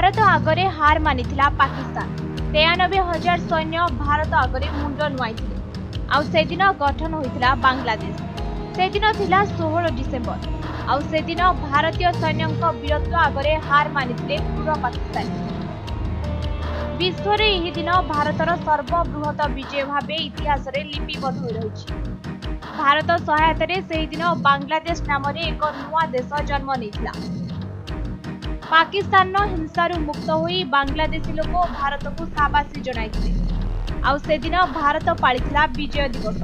भारत आगरे हार मानिथिला पाकिस्तान 93,000 सैन्य भारत आगरे मुंड नुआइथिले। आउ सेदिन गठन होइथिला बांग्लादेश। सेदिन थिला 16 डिसेंबर। आउ सेदिन भारतीय सैन्यक वीरत्व आगरे हार मानिथिले क्रूर पाकिस्तान। विश्व रे एही दिन भारतर सर्वबृहत विजय भावे इतिहास रे लिपिबद्ध होई रहिछि। भारत सहायतारे सेही दिन बांग्लादेश नाम रे एक नुआ देश जन्म नेइथिला। पाकिस्तान हिंसारु मुक्त होई बांग्लादेशी लोक भारत को शाबाशी जणाइथिले। आउ सेदिन भारत पालिथिला विजय दिवस।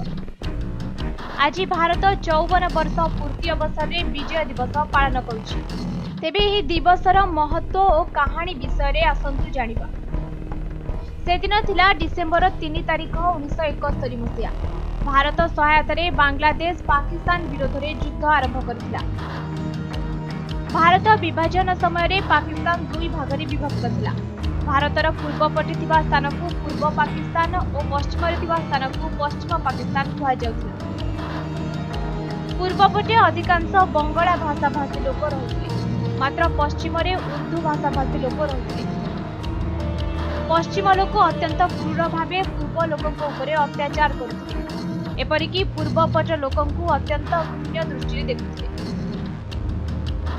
आज भारत 54 वर्ष पूर्ति अवसर रे विजय दिवस पालन करुछि। तेबे एही दिवसर महत्व और कहानी विषय रे आसंतु जानिबा। सेदिन थिला डिसेंबर 3 तारिख 1971 मसिया। भारत सहायतारे बांग्लादेश पाकिस्तान विरोध रे युद्ध आरंभ करथिला। भारत विभाजन समय पाकिस्तान दुई भाग में विभक्त थिला। भारतर पूर्व पटे थिबा स्थान को पूर्व पाकिस्तान और पश्चिम रे थिबा स्थान को पश्चिम पाकिस्तान कहा जाउथिला। पूर्व पटे अधिकांश बंगला भाषा भाषी लोक रहुथिले, मात्र पश्चिम रे उर्दू भाषा भाषी लोक रहुथिले। पश्चिम लोक अत्यंत क्रूर भावे पूर्व लोकक उपरे अत्याचार करुथिले। एपरिकी पूर्व पट लोकंकु अत्यंत घृण्य दृष्टि देखुथिले।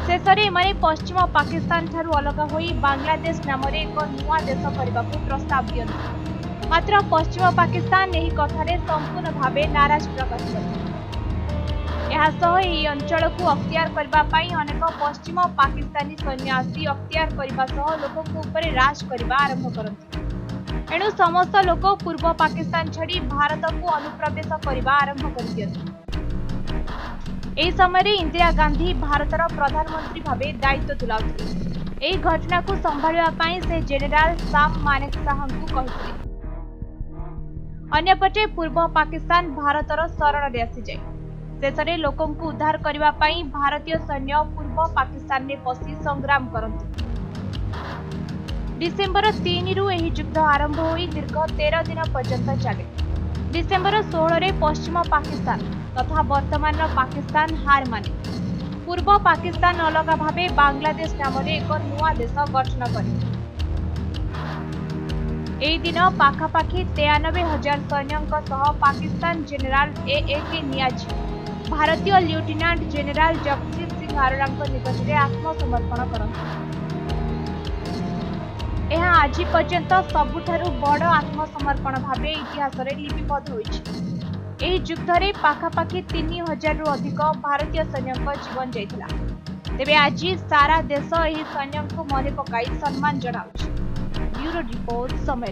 शेषरे एमाने पश्चिम पाकिस्तान ठारू अलग होई बांग्लादेश नाम रे एक नुआ देश करबाकू प्रस्ताव दियंती। मात्र पश्चिम पाकिस्तान एही कथारे संपूर्ण भावे नाराज प्रकाश करे। एहा सह एही अंचल को अख्तियार करबा पई अनेक पश्चिम पाकिस्तानी सैन्य आसी अख्तियार करबा सह लोकक उपरे राज करबा आरंभ करंती। एणु समस्त लोक पूर्व पाकिस्तान छाड़ी भारत को अनुप्रवेश करबा आरंभ कर दियंती। एही समय इंदिरा गांधी भारतर प्रधानमंत्री भावे दायित्व तुलाउथिले। एही घटना को संभाळिबा पई से जेनेराल साम मानेकशाहଙ୍କୁ कहिथिले। अन्यपटे पूर्व पाकिस्तान भारतर शरण रे आसी जाय। शेषरे लोकंकु उद्धार करबा पई भारतीय सैन्य पूर्व पाकिस्तान ने पसी संग्राम करंती। डिसेंबर 3 रु एही युद्ध आरंभ होई दीर्घ 13 दिन पर्यंत चले। डिसेंबर 16 रे पश्चिम पाकिस्तान तथा वर्तमान पाकिस्तान हार माने पूर्व पाकिस्तान अलग भावे बांग्लादेश नाम रे एक नुआ देश गठन करे। एही दिन पाखापाखी 93,000 सैन्यक सह पाकिस्तान जेनेराल ए.के. नियाजी भारतीय लेफ्टिनेंट जेनेराल जगजीत सिंह आरोरांक निकट रे आत्मसमर्पण करନ୍ତି। एहा आज पर्यंत सबुठारु बड़ आत्मसमर्पण भावे इतिहास रे लिपिबद्ध होइछि। एही युद्ध रे पाखापाखी 3,000 रु अधिक भारतीय सैन्यक जीवन जाइथिला। तेबे आज सारा देश एही सैन्यक मन पकाई सम्मान जणाउछि। ब्यूरो रिपोर्ट समय।